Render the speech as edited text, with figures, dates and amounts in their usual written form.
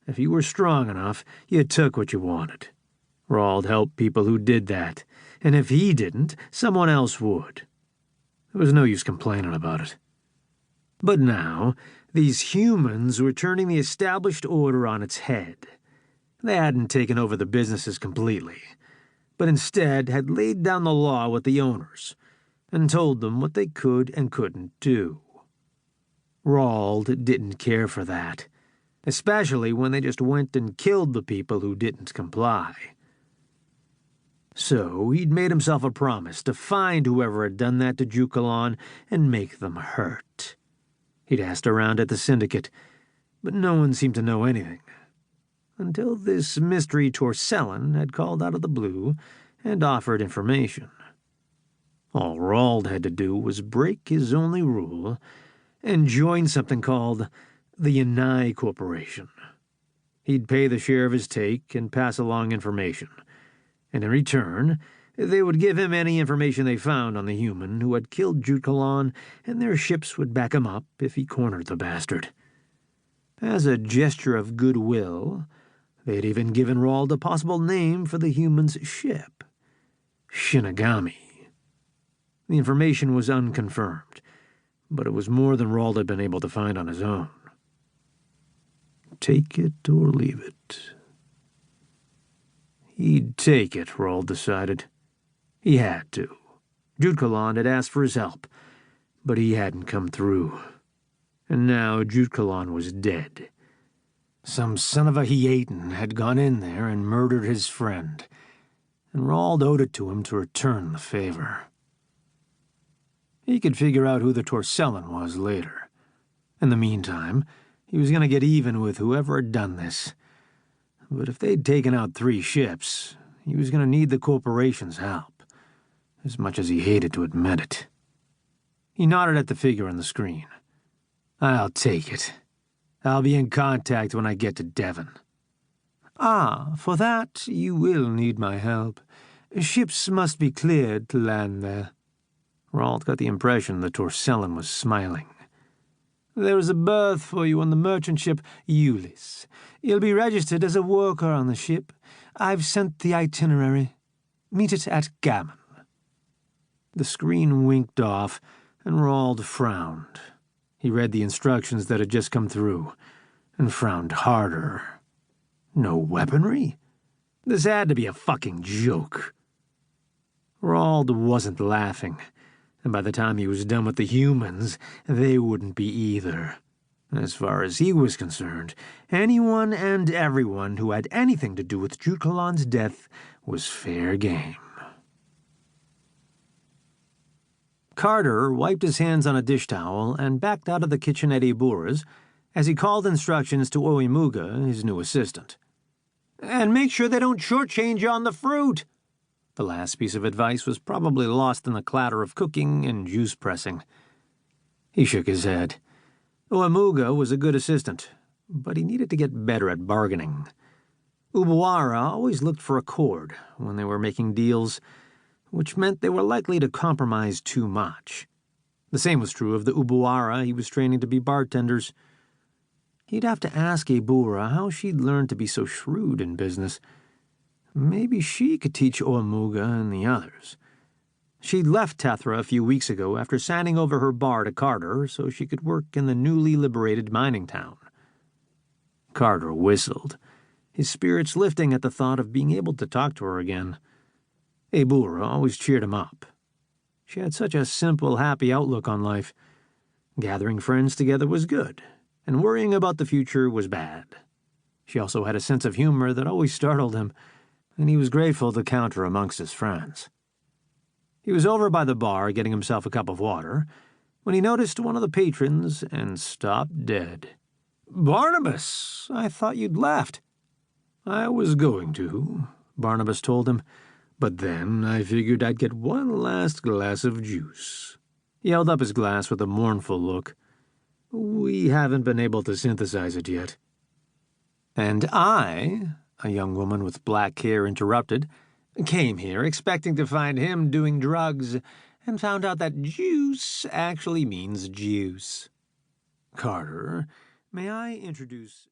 If you were strong enough, you took what you wanted. Rawld helped people who did that, and if he didn't, someone else would. There was no use complaining about it. But now, these humans were turning the established order on its head. They hadn't taken over the businesses completely, but instead had laid down the law with the owners and told them what they could and couldn't do. Rawld didn't care for that, especially when they just went and killed the people who didn't comply. So he'd made himself a promise to find whoever had done that to Ciulla and make them hurt. He'd asked around at the syndicate, but no one seemed to know anything, until this mystery Torcellan had called out of the blue and offered information. All Rawld had to do was break his only rule and join something called the Yennai Corporation. He'd pay the share of his take and pass along information, and in return, they would give him any information they found on the human who had killed Ciulla, and their ships would back him up if he cornered the bastard. As a gesture of goodwill, they'd even given Rawld a possible name for the human's ship: Shinigami. The information was unconfirmed, but it was more than Rawld had been able to find on his own. Take it or leave it. He'd take it, Rawld decided. He had to. Ciulla had asked for his help, but he hadn't come through. And now Ciulla was dead. Some son of a Hiaten had gone in there and murdered his friend, and Rawld owed it to him to return the favor. He could figure out who the Torcellan was later. In the meantime, he was going to get even with whoever had done this. But if they'd taken out 3 ships, he was going to need the corporation's help, as much as he hated to admit it. He nodded at the figure on the screen. I'll take it. I'll be in contact when I get to Devon. Ah, for that you will need my help. Ships must be cleared to land there. Rawld got the impression the Torcellan was smiling. There is a berth for you on the merchant ship Ciulla. You'll be registered as a worker on the ship. I've sent the itinerary. Meet it at Gammon. The screen winked off, and Rawld frowned. He read the instructions that had just come through, and frowned harder. No weaponry? This had to be a fucking joke. Rawld wasn't laughing, and by the time he was done with the humans, they wouldn't be either. As far as he was concerned, anyone and everyone who had anything to do with Ciulla's death was fair game. Carter wiped his hands on a dish towel and backed out of the kitchen at Ibura's as he called instructions to Oimuga, his new assistant. And make sure they don't shortchange you on the fruit. The last piece of advice was probably lost in the clatter of cooking and juice pressing. He shook his head. Oimuga was a good assistant, but he needed to get better at bargaining. Ubawara always looked for a cord when they were making deals, which meant they were likely to compromise too much. The same was true of the Ubawara he was training to be bartenders. He'd have to ask Ibura how she'd learned to be so shrewd in business. Maybe she could teach Oimuga and the others. She'd left Tethra a few weeks ago after signing over her bar to Carter so she could work in the newly liberated mining town. Carter whistled, his spirits lifting at the thought of being able to talk to her again. Ibura always cheered him up. She had such a simple, happy outlook on life. Gathering friends together was good, and worrying about the future was bad. She also had a sense of humor that always startled him, and he was grateful to count her amongst his friends. He was over by the bar getting himself a cup of water when he noticed one of the patrons and stopped dead. "Barnabas, I thought you'd left." "I was going to," Barnabas told him, "but then I figured I'd get one last glass of juice." He held up his glass with a mournful look. "We haven't been able to synthesize it yet." "And I," a young woman with black hair interrupted, "came here expecting to find him doing drugs and found out that juice actually means juice." "Carter, may I introduce..."